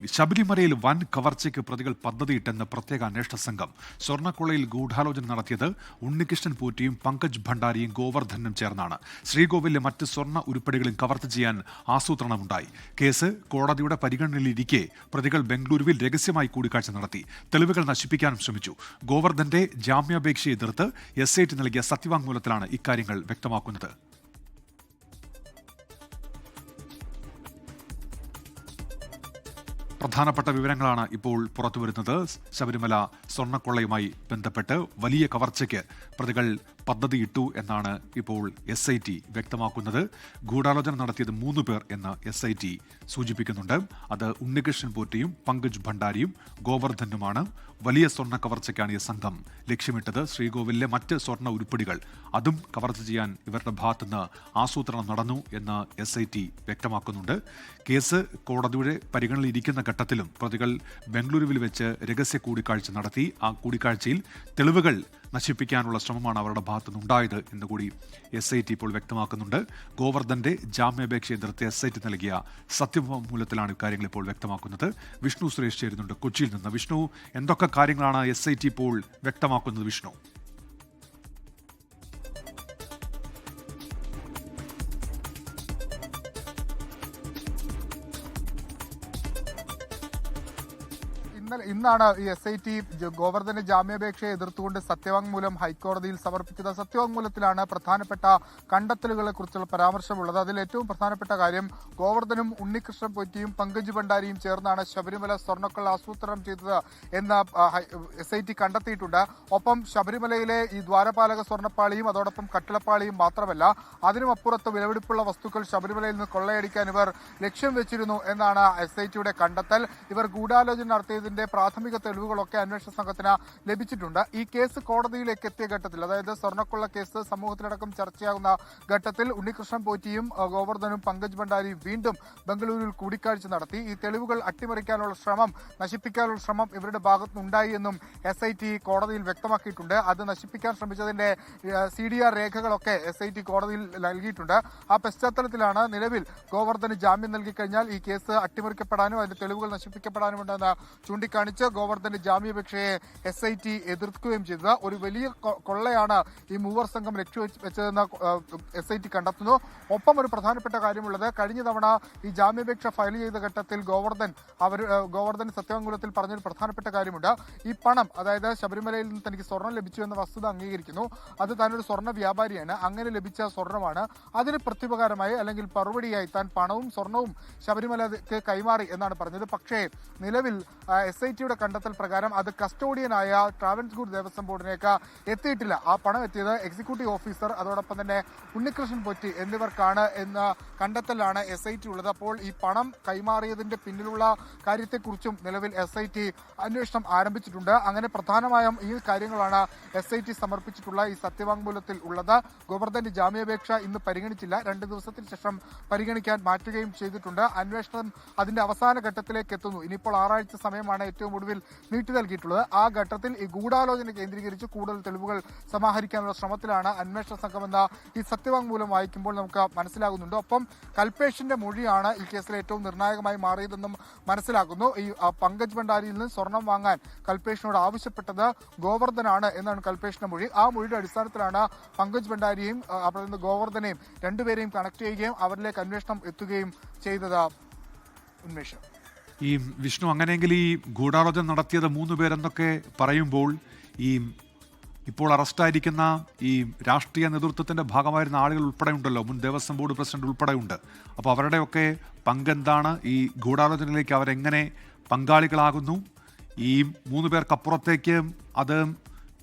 ശബരിമലയിൽ വൻ കവർച്ചയ്ക്ക് പ്രതികൾ പദ്ധതിയിട്ടെന്ന് പ്രത്യേക അന്വേഷണ സംഘം. സ്വർണ്ണക്കൊള്ളയിൽ ഗൂഢാലോചന നടത്തിയത് ഉണ്ണികൃഷ്ണൻ പോറ്റിയും പങ്കജ് ഭണ്ഡാരിയും ഗോവർദ്ധനും ചേർന്നാണ്. ശ്രീകോവിലിലെ മറ്റ് സ്വർണ്ണ ഉരുപ്പടികളും കവർച്ച ചെയ്യാൻ ആസൂത്രണമുണ്ടായി. കേസ് കോടതിയുടെ പരിഗണനയിലിരിക്കെ പ്രതികൾ ബംഗളൂരുവിൽ രഹസ്യമായി കൂടിക്കാഴ്ച നടത്തി. തെളിവുകൾ നശിപ്പിക്കാനും ശ്രമിച്ചു. ഗോവർദ്ധന്റെ ജാമ്യാപേക്ഷയെ എതിർത്ത് SIT നൽകിയ സത്യവാങ്മൂലത്തിലാണ് ഇക്കാര്യങ്ങൾ വ്യക്തമാക്കുന്നത്. പ്രധാനപ്പെട്ട വിവരങ്ങളാണ് ഇപ്പോൾ പുറത്തുവരുന്നത്. ശബരിമല സ്വർണ്ണക്കൊള്ളയുമായി ബന്ധപ്പെട്ട് വലിയ കവർച്ചയ്ക്ക് പ്രതികൾ പദ്ധതിയിട്ടു എന്നാണ് ഇപ്പോൾ SIT വ്യക്തമാക്കുന്നത്. ഗൂഢാലോചന നടത്തിയത് 3 പേർ എന്ന് SIT സൂചിപ്പിക്കുന്നുണ്ട്. അത് ഉണ്ണികൃഷ്ണൻ പോറ്റിയും പങ്കജ് ഭണ്ഡാരിയും ഗോവർദ്ധനുമാണ്. വലിയ സ്വർണ്ണ കവർച്ചയ്ക്കാണ് ഈ സംഘം ലക്ഷ്യമിട്ടത്. ശ്രീകോവിലിലെ മറ്റ് സ്വർണ്ണ ഉരുപ്പടികൾ അതും കവർച്ച ചെയ്യാൻ ഇവരുടെ ഭാഗത്തുനിന്ന് ആസൂത്രണം നടന്നു എന്ന് SIT വ്യക്തമാക്കുന്നുണ്ട്. കേസ് കോടതിയുടെ പരിഗണനയിലിരിക്കുന്ന ഘട്ടത്തിലും പ്രതികൾ ബംഗളൂരുവിൽ വെച്ച് രഹസ്യ കൂടിക്കാഴ്ച നടത്തി. ആ കൂടിക്കാഴ്ചയിൽ തെളിവുകൾ നശിപ്പിക്കാനുള്ള ശ്രമമാണ് അവരുടെ ഭാഗത്തുനിന്ന് ഉണ്ടായത് എന്നുകൂടി SIT ഇപ്പോൾ വ്യക്തമാക്കുന്നുണ്ട്. ഗോവർദ്ധന്റെ ജാമ്യാപേക്ഷ എതിർത്ത് SIT നൽകിയ സത്യവാങ്മൂലത്തിലാണ് ഇക്കാര്യങ്ങൾ ഇപ്പോൾ വ്യക്തമാക്കുന്നത്. വിഷ്ണു സുരേഷ് ചേരുന്നുണ്ട് കൊച്ചിയിൽ നിന്ന്. വിഷ്ണു, എന്തൊക്കെ കാര്യങ്ങളാണ് SIT ഇപ്പോൾ വ്യക്തമാക്കുന്നത്? വിഷ്ണു, ഇന്നാണ് ഈ SIT ഗോവർദ്ധന്റെ ജാമ്യാപേക്ഷയെ എതിർത്തുകൊണ്ട് സത്യവാങ്മൂലം ഹൈക്കോടതിയിൽ സമർപ്പിച്ചത്. സത്യവാങ്മൂലത്തിലാണ് പ്രധാനപ്പെട്ട കണ്ടെത്തലുകളെ കുറിച്ചുള്ള പരാമർശമുള്ളത്. അതിൽ ഏറ്റവും പ്രധാനപ്പെട്ട കാര്യം, ഗോവർദ്ധനും ഉണ്ണികൃഷ്ണൻ പോറ്റിയും പങ്കജ് ഭണ്ഡാരിയും ചേർന്നാണ് ശബരിമല സ്വർണ്ണക്കൊള്ള ആസൂത്രണം ചെയ്തത് എന്ന് SIT കണ്ടെത്തിയിട്ടുണ്ട്. ഒപ്പം ശബരിമലയിലെ ഈ ദ്വാരപാലക സ്വർണ്ണപ്പാളിയും അതോടൊപ്പം കട്ടിളപ്പാളിയും മാത്രമല്ല, അതിനുമപ്പുറത്ത് വിലപിടിപ്പുള്ള വസ്തുക്കൾ ശബരിമലയിൽ നിന്ന് കൊള്ളയടിക്കാൻ ഇവർ ലക്ഷ്യം വെച്ചിരുന്നു എന്നാണ് SITയുടെ കണ്ടെത്തൽ. ഇവർ ഗൂഢാലോചന നടത്തിയതിന്റെ പ്രാഥമിക തെളിവുകളൊക്കെ അന്വേഷണ സംഘത്തിന് ലഭിച്ചിട്ടുണ്ട്. ഈ കേസ് കോടതിയിലേക്ക് എത്തിയ ഘട്ടത്തിൽ, അതായത് സ്വർണ്ണക്കൊള്ള കേസ് സമൂഹത്തിലടക്കം ചർച്ചയാകുന്ന ഘട്ടത്തിൽ, ഉണ്ണികൃഷ്ണൻ പോറ്റിയും ഗോവർദ്ധനും പങ്കജ് ഭണ്ഡാരിയും വീണ്ടും ബംഗളൂരുവിൽ കൂടിക്കാഴ്ച നടത്തി. ഈ തെളിവുകൾ അട്ടിമറിക്കാനുള്ള ശ്രമം, നശിപ്പിക്കാനുള്ള ശ്രമം ഇവരുടെ ഭാഗത്തുനിന്നുണ്ടായി എന്നും SIT കോടതിയിൽ വ്യക്തമാക്കിയിട്ടുണ്ട്. അത് നശിപ്പിക്കാൻ ശ്രമിച്ചതിന്റെ CDR രേഖകളൊക്കെ SIT കോടതിയിൽ നൽകിയിട്ടുണ്ട്. ആ പശ്ചാത്തലത്തിലാണ് നിലവിൽ ഗോവർദ്ധന് ജാമ്യം നൽകിക്കഴിഞ്ഞാൽ ഈ കേസ് അട്ടിമറിക്കപ്പെടാനും അതിന്റെ തെളിവുകൾ നശിപ്പിക്കപ്പെടാനുമുണ്ടെന്ന് ചൂണ്ടിക്കാണിച്ച് ഗോവർദ്ധന്റെ ജാമ്യാപേക്ഷയെ SIT എതിർക്കുകയും ചെയ്തത്. ഒരു വലിയ കൊള്ളയാണ് ഈ മൂവർ സംഘം ലക്ഷ്യം വെച്ചതെന്ന് SIT കണ്ടെത്തുന്നു. ഒപ്പം ഒരു പ്രധാനപ്പെട്ട കാര്യമുള്ളത്, കഴിഞ്ഞ തവണ ഈ ജാമ്യാപേക്ഷ ഫയൽ ചെയ്ത ഘട്ടത്തിൽ ഗോവർദ്ധൻ സത്യവാങ്മൂലത്തിൽ പറഞ്ഞൊരു പ്രധാനപ്പെട്ട കാര്യമുണ്ട്. ഈ പണം, അതായത് ശബരിമലയിൽ നിന്ന് തനിക്ക് സ്വർണം ലഭിച്ചു എന്ന വസ്തുത അംഗീകരിക്കുന്നു. അത് താനൊരു സ്വർണ്ണ വ്യാപാരിയാണ്, അങ്ങനെ ലഭിച്ച സ്വർണ്ണമാണ്. അതിന് പ്രത്യുപകാരമായി അല്ലെങ്കിൽ മറുപടിയായി താൻ പണവും സ്വർണവും ശബരിമലക്ക് കൈമാറി എന്നാണ് പറഞ്ഞത്. പക്ഷേ നിലവിൽ SITയുടെ കണ്ടെത്തൽ പ്രകാരം അത് കസ്റ്റോഡിയനായ ട്രാവൻകൂർ ദേവസ്വം ബോർഡിലേക്ക് എത്തിയിട്ടില്ല. ആ പണം എത്തിയത് എക്സിക്യൂട്ടീവ് ഓഫീസർ, അതോടൊപ്പം തന്നെ ഉണ്ണികൃഷ്ണൻ പോറ്റി എന്നിവർക്കാണ് എന്ന കണ്ടെത്തലാണ് SIT ഉള്ളത്. അപ്പോൾ ഈ പണം കൈമാറിയതിന്റെ പിന്നിലുള്ള കാര്യത്തെക്കുറിച്ചും നിലവിൽ SIT അന്വേഷണം ആരംഭിച്ചിട്ടുണ്ട്. അങ്ങനെ പ്രധാനമായും ഈ കാര്യങ്ങളാണ് SIT സമർപ്പിച്ചിട്ടുള്ള ഈ സത്യവാങ്മൂലത്തിൽ ഉള്ളത്. ഗോവർദ്ധന്റെ ജാമ്യാപേക്ഷ ഇന്ന് പരിഗണിച്ചില്ല, 2 ദിവസത്തിന് ശേഷം പരിഗണിക്കാൻ മാറ്റുകയും ചെയ്തിട്ടുണ്ട്. അന്വേഷണം അതിന്റെ അവസാന ഘട്ടത്തിലേക്ക് എത്തുന്നു. ഇനിയിപ്പോൾ 6 ആഴ്ച സമയമാണ് ഏറ്റവും ഒടുവിൽ നീട്ടി നൽകിയിട്ടുള്ളത്. ആ ഘട്ടത്തിൽ ഈ ഗൂഢാലോചന കേന്ദ്രീകരിച്ച് കൂടുതൽ തെളിവുകൾ സമാഹരിക്കാനുള്ള ശ്രമത്തിലാണ് അന്വേഷണ സംഘമെന്ന ഈ സത്യവാങ്മൂലം വായിക്കുമ്പോൾ നമുക്ക് മനസ്സിലാകുന്നുണ്ട്. ഒപ്പം കൽപേഷിന്റെ മൊഴിയാണ് ഈ കേസിൽ ഏറ്റവും നിർണായകമായി മാറിയതെന്നും മനസ്സിലാക്കുന്നു. ഈ പങ്കജ് ഭണ്ഡാരിയിൽ നിന്ന് സ്വർണം വാങ്ങാൻ കൽപേഷിനോട് ആവശ്യപ്പെട്ടത് ഗോവർദ്ധനാണ് എന്നാണ് കൽപേഷിന്റെ മൊഴി. ആ മൊഴിയുടെ അടിസ്ഥാനത്തിലാണ് പങ്കജ് ഭണ്ഡാരിയെയും ഗോവർദ്ധനെയും രണ്ടുപേരെയും കണക്ട് ചെയ്യുകയും അവരിലേക്ക് അന്വേഷണം എത്തുകയും ചെയ്തത്. ഉന്മേഷം, ഈ വിഷ്ണു, അങ്ങനെയെങ്കിൽ ഈ ഗൂഢാലോചന നടത്തിയത് 3 പേരെന്നൊക്കെ പറയുമ്പോൾ ഇപ്പോൾ അറസ്റ്റായിരിക്കുന്ന ഈ രാഷ്ട്രീയ നേതൃത്വത്തിന്റെ ഭാഗമായിരുന്ന ആളുകൾ ഉൾപ്പെടെ ഉണ്ടല്ലോ, മുൻ ദേവസ്വം ബോർഡ് പ്രസിഡന്റ് ഉൾപ്പെടെ ഉണ്ട്. അപ്പോൾ അവരുടെയൊക്കെ പങ്കെന്താണ്? ഈ ഗൂഢാലോചനയിലേക്ക് അവരെങ്ങനെ പങ്കാളികളാകുന്നു? ഈ 3 പേർക്കപ്പുറത്തേക്ക് അത്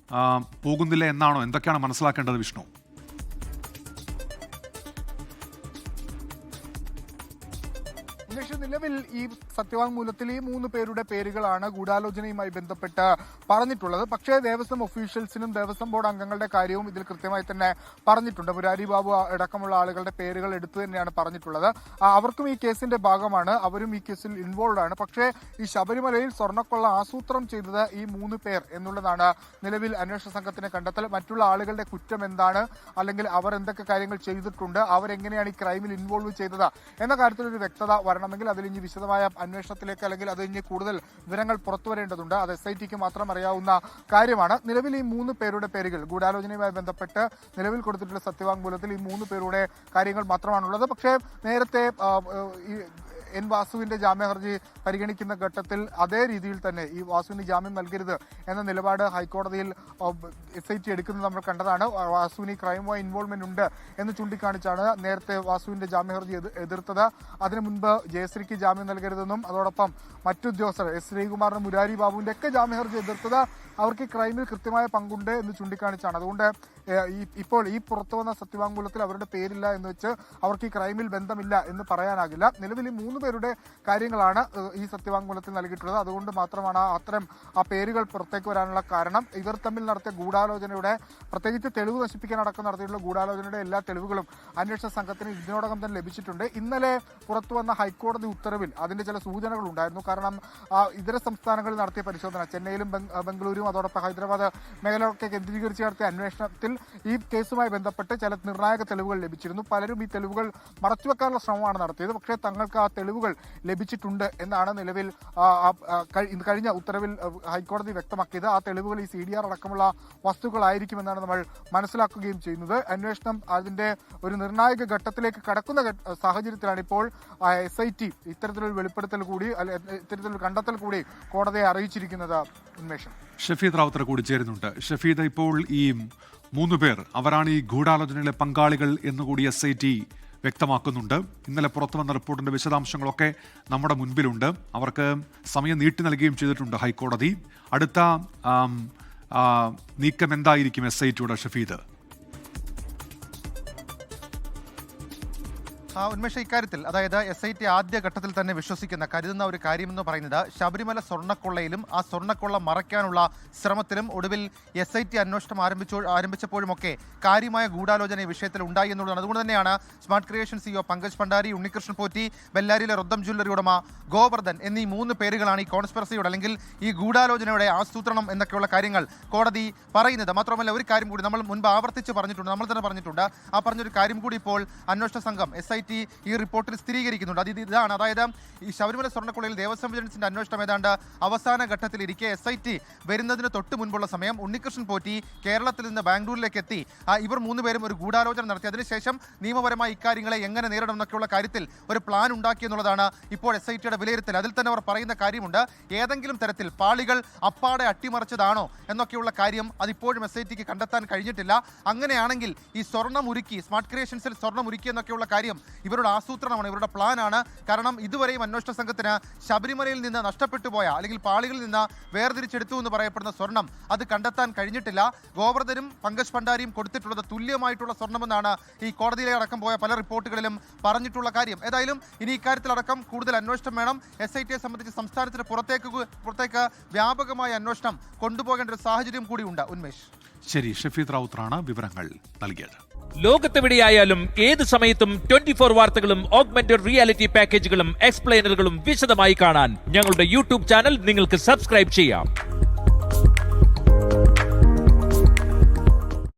പോകുന്നില്ല എന്നാണോ? എന്തൊക്കെയാണ് മനസ്സിലാക്കേണ്ടത് വിഷ്ണു? നിലവിൽ ഈ സത്യവാങ്മൂലത്തിൽ ഈ 3 പേരുടെ പേരുകളാണ് ഗൂഢാലോചനയുമായി ബന്ധപ്പെട്ട് പറഞ്ഞിട്ടുള്ളത്. പക്ഷേ ദേവസ്വം ഒഫീഷ്യൽസിനും ദേവസ്വം ബോർഡ് അംഗങ്ങളുടെ കാര്യവും ഇതിൽ കൃത്യമായി തന്നെ പറഞ്ഞിട്ടുണ്ട്. മുരാരി ബാബു അടക്കമുള്ള ആളുകളുടെ പേരുകൾ എടുത്തു തന്നെയാണ് പറഞ്ഞിട്ടുള്ളത്. അവർക്കും ഈ കേസിന്റെ ഭാഗമാണ്, അവരും ഈ കേസിൽ ഇൻവോൾവ് ആണ്. പക്ഷേ ഈ ശബരിമലയിൽ സ്വർണ്ണക്കൊള്ള ആസൂത്രണം ചെയ്തത് ഈ 3 പേർ എന്നുള്ളതാണ് നിലവിൽ അന്വേഷണ സംഘത്തിന്റെ കണ്ടെത്തൽ. മറ്റുള്ള ആളുകളുടെ കുറ്റം എന്താണ്, അല്ലെങ്കിൽ അവർ എന്തൊക്കെ കാര്യങ്ങൾ ചെയ്തിട്ടുണ്ട്, അവരെങ്ങനെയാണ് ഈ ക്രൈമിൽ ഇൻവോൾവ് ചെയ്തത് എന്ന കാര്യത്തിൽ ഒരു വ്യക്തത വരണമെങ്കിൽ അതിൽ ഇനി വിശദമായ അന്വേഷണത്തിലേക്ക് അല്ലെങ്കിൽ അത് ഇനി കൂടുതൽ വിവരങ്ങൾ പുറത്തു വരേണ്ടതുണ്ട്. അത് SITക്ക് മാത്രം അറിയാവുന്ന കാര്യമാണ്. നിലവിൽ ഈ 3 പേരുടെ പേരുകൾ ഗൂഢാലോചനയുമായി ബന്ധപ്പെട്ട് നിലവിൽ കൊടുത്തിട്ടുള്ള സത്യവാങ്മൂലത്തിൽ ഈ 3 പേരുടെ കാര്യങ്ങൾ മാത്രമാണുള്ളത്. പക്ഷേ നേരത്തെ എൻ വാസുവിന്റെ ജാമ്യ ഹർജി പരിഗണിക്കുന്ന ഘട്ടത്തിൽ അതേ രീതിയിൽ തന്നെ ഈ വാസുവിന് ജാമ്യം നൽകരുത് എന്ന നിലപാട് ഹൈക്കോടതിയിൽ SIT എടുക്കുന്നത് നമ്മൾ കണ്ടതാണ്. വാസുവിന് ക്രൈമുമായി ഇൻവോൾവ്മെന്റ് ഉണ്ട് എന്ന് ചൂണ്ടിക്കാണിച്ചാണ് നേരത്തെ വാസുവിന്റെ ജാമ്യ ഹർജി എതിർത്തത്. അതിനു മുൻപ് ജയശ്രീക്ക് ജാമ്യം നൽകരുതെന്നും അതോടൊപ്പം മറ്റുദ്യോഗസ്ഥർ S. ശ്രീകുമാറിനും മുരാരി ബാബുവിന്റെ ഒക്കെ ജാമ്യ ഹർജി എതിർത്തത് അവർക്ക് ക്രൈമിൽ കൃത്യമായ പങ്കുണ്ട് എന്ന് ചൂണ്ടിക്കാണിച്ചാണ്. അതുകൊണ്ട് ഇപ്പോൾ ഈ പുറത്തു വന്ന സത്യവാങ്മൂലത്തിൽ അവരുടെ പേരില്ല എന്ന് വെച്ച് അവർക്ക് ഈ ക്രൈമിൽ ബന്ധമില്ല എന്ന് പറയാനാകില്ല. നിലവിൽ ഈ 3 പേരുടെ കാര്യങ്ങളാണ് ഈ സത്യവാങ്മൂലത്തിൽ നൽകിയിട്ടുള്ളത്. അതുകൊണ്ട് മാത്രമാണ് അത്തരം ആ പേരുകൾ പുറത്തേക്ക് വരാനുള്ള കാരണം. ഇവർ തമ്മിൽ നടത്തിയ ഗൂഢാലോചനയുടെ പ്രത്യേകിച്ച് തെളിവ് നശിപ്പിക്കാൻ അടക്കം നടത്തിയിട്ടുള്ള ഗൂഢാലോചനയുടെ എല്ലാ തെളിവുകളും അന്വേഷണ സംഘത്തിന് ഇതിനോടകം തന്നെ ലഭിച്ചിട്ടുണ്ട്. ഇന്നലെ പുറത്തു വന്ന ഹൈക്കോടതി ഉത്തരവിൽ അതിന്റെ ചില സൂചനകൾ ഉണ്ടായിരുന്നു. കാരണം ഇതര സംസ്ഥാനങ്ങളിൽ നടത്തിയ പരിശോധന ചെന്നൈയിലും ബംഗളൂരുവും അതോടൊപ്പം ഹൈദരാബാദ് മേഖലയൊക്കെ കേന്ദ്രീകരിച്ച് നടത്തിയ അന്വേഷണത്തിൽ ഈ കേസുമായി ബന്ധപ്പെട്ട് ചില നിർണായക തെളിവുകൾ ലഭിച്ചിരുന്നു. പലരും ഈ തെളിവുകൾ മറച്ചുവെക്കാനുള്ള ശ്രമമാണ് നടത്തിയത്. പക്ഷേ തങ്ങൾക്ക് ആ തെളിവുകൾ ലഭിച്ചിട്ടുണ്ട് എന്നാണ് നിലവിൽ കഴിഞ്ഞ ഉത്തരവിൽ ഹൈക്കോടതി വ്യക്തമാക്കിയത്. ആ തെളിവുകൾ ഈ CDR അടക്കമുള്ള വസ്തുക്കളായിരിക്കുമെന്നാണ് നമ്മൾ മനസ്സിലാക്കുകയും ചെയ്യുന്നത്. അന്വേഷണം അതിന്റെ ഒരു നിർണായക ഘട്ടത്തിലേക്ക് കടക്കുന്ന സാഹചര്യത്തിലാണ് ഇപ്പോൾ SIT ഇത്തരത്തിലൊരു വെളിപ്പെടുത്തൽ കൂടി ഇത്തരത്തിലൊരു കണ്ടെത്തൽ കൂടി കോടതിയെ അറിയിച്ചിരിക്കുന്നത്. ഉന്മേഷം, ഷഫീദ് റാവുത്തർ കൂടി ചേരുന്നുണ്ട്. ഷഫീദ്, ഇപ്പോൾ ഈ 3 പേർ അവരാണ് ഈ ഗൂഢാലോചനയിലെ പങ്കാളികൾ എന്നുകൂടി SIT വ്യക്തമാക്കുന്നുണ്ട്. ഇന്നലെ പുറത്തു വന്ന റിപ്പോർട്ടിന്റെ വിശദാംശങ്ങളൊക്കെ നമ്മുടെ മുൻപിലുണ്ട്. അവർക്ക് സമയം നീട്ടി നൽകുകയും ചെയ്തിട്ടുണ്ട് ഹൈക്കോടതി. അടുത്ത നീക്കം എന്തായിരിക്കും SITയുടെ ഷഫീദ്? ഉന്മേഷ, ഇക്കാര്യത്തിൽ അതായത് SIT ആദ്യഘട്ടത്തിൽ തന്നെ കരുതുന്ന ഒരു കാര്യമെന്ന് പറയുന്നത് ശബരിമല സ്വർണ്ണക്കൊള്ളയിലും ആ സ്വർണ്ണക്കൊള്ള മറയ്ക്കാനുള്ള ശ്രമത്തിലും ഒടുവിൽ SIT അന്വേഷണം ആരംഭിച്ചപ്പോഴുമൊക്കെ കാര്യമായ ഗൂഢാലോചന ഈ വിഷയത്തിൽ ഉണ്ടായി എന്നുള്ളതാണ്. അതുകൊണ്ട് തന്നെയാണ് smart creation CEO Pankaj Bhandari, Unnikrishnan Potti, ബെല്ലാരിയിലെ റുദ്ധം ജ്വല്ലറി ഉടമ ഗോവർദ്ധൻ എന്നീ 3 പേരുകളാണ് ഈ കോൺസ്പിറസിയുടെ അല്ലെങ്കിൽ ഈ ഗൂഢാലോചനയുടെ ആസൂത്രണം എന്നൊക്കെയുള്ള കാര്യങ്ങൾ കോടതി പറയുന്നത്. മാത്രമല്ല ഒരു കാര്യം കൂടി നമ്മൾ മുൻപ് ആവർത്തിച്ച് പറഞ്ഞിട്ടുണ്ട്, നമ്മൾ തന്നെ പറഞ്ഞിട്ടുണ്ട്. ആ പറഞ്ഞൊരു കാര്യം കൂടി ഇപ്പോൾ അന്വേഷണ സംഘം SIT ഈ റിപ്പോർട്ടിൽ സ്ഥിരീകരിക്കുന്നുണ്ട്. ഇതാണ്, അതായത് ഈ ശബരിമല സ്വർണ്ണക്കൊള്ളയിൽ ദേവസ്വം വിജിലൻസിന്റെ അന്വേഷണം ഏതാണ്ട് അവസാന ഘട്ടത്തിലിരിക്കെ SIT വരുന്നതിന് തൊട്ട് മുൻപുള്ള സമയം ഉണ്ണികൃഷ്ണൻ പോറ്റി കേരളത്തിൽ നിന്ന് ബാംഗ്ലൂരിലേക്ക് എത്തി ഇവർ 3 പേരും ഒരു ഗൂഢാലോചന നടത്തി. അതിനുശേഷം നിയമപരമായി ഇക്കാര്യങ്ങളെ എങ്ങനെ നേരിടണം എന്നൊക്കെയുള്ള കാര്യത്തിൽ ഒരു പ്ലാൻ ഉണ്ടാക്കി എന്നുള്ളതാണ് ഇപ്പോൾ SITയുടെ വിലയിരുത്തൽ. അതിൽ തന്നെ അവർ പറയുന്ന കാര്യമുണ്ട്, ഏതെങ്കിലും തരത്തിൽ പാളികൾ അപ്പാടെ അട്ടിമറിച്ചതാണോ എന്നൊക്കെയുള്ള കാര്യം അതിപ്പോഴും SITക്ക് കണ്ടെത്താൻ കഴിഞ്ഞിട്ടില്ല. അങ്ങനെയാണെങ്കിൽ ഈ സ്വർണ്ണമുരുക്കി സ്മാർട്ട് ക്രിയേഷൻസിൽ സ്വർണ്ണമുരുക്കി എന്നൊക്കെയുള്ള കാര്യം ഇവരുടെ ആസൂത്രണമാണ്, ഇവരുടെ പ്ലാനാണ്. കാരണം ഇതുവരെയും അന്വേഷണ സംഘത്തിന് ശബരിമലയിൽ നിന്ന് നഷ്ടപ്പെട്ടു പോയ അല്ലെങ്കിൽ പാളികളിൽ നിന്ന് വേർതിരിച്ചെടുത്തു എന്ന് പറയപ്പെടുന്ന സ്വർണം അത് കണ്ടെത്താൻ കഴിഞ്ഞിട്ടില്ല. ഗോവർദ്ധനും പങ്കജ് ഭണ്ഡാരിയും കൊടുത്തിട്ടുള്ളത് തുല്യമായിട്ടുള്ള സ്വർണ്ണമെന്നാണ് ഈ കോടതിയിലെ അടക്കം പോയ പല റിപ്പോർട്ടുകളിലും പറഞ്ഞിട്ടുള്ള കാര്യം. ഏതായാലും ഇനി ഇക്കാര്യത്തിലടക്കം കൂടുതൽ അന്വേഷണം വേണം. SITയെ സംബന്ധിച്ച് സംസ്ഥാനത്തിന് പുറത്തേക്ക് വ്യാപകമായ അന്വേഷണം കൊണ്ടുപോകേണ്ട ഒരു സാഹചര്യം കൂടിയുണ്ട്. ഉന്മേഷ്, ശരി, ഷഫീദ് റാവുത്തറാണ് വിവരങ്ങൾ നൽകിയത്. ലോകത്തെവിടെയായാലും ഏത് സമയത്തും 24 വാർത്തകളും ഓഗ്മെന്റഡ് റിയാലിറ്റി പാക്കേജുകളും എക്സ്പ്ലെയിനറുകളും വിശദമായി കാണാൻ ഞങ്ങളുടെ YouTube ചാനൽ നിങ്ങൾക്ക് സബ്സ്ക്രൈബ് ചെയ്യാം.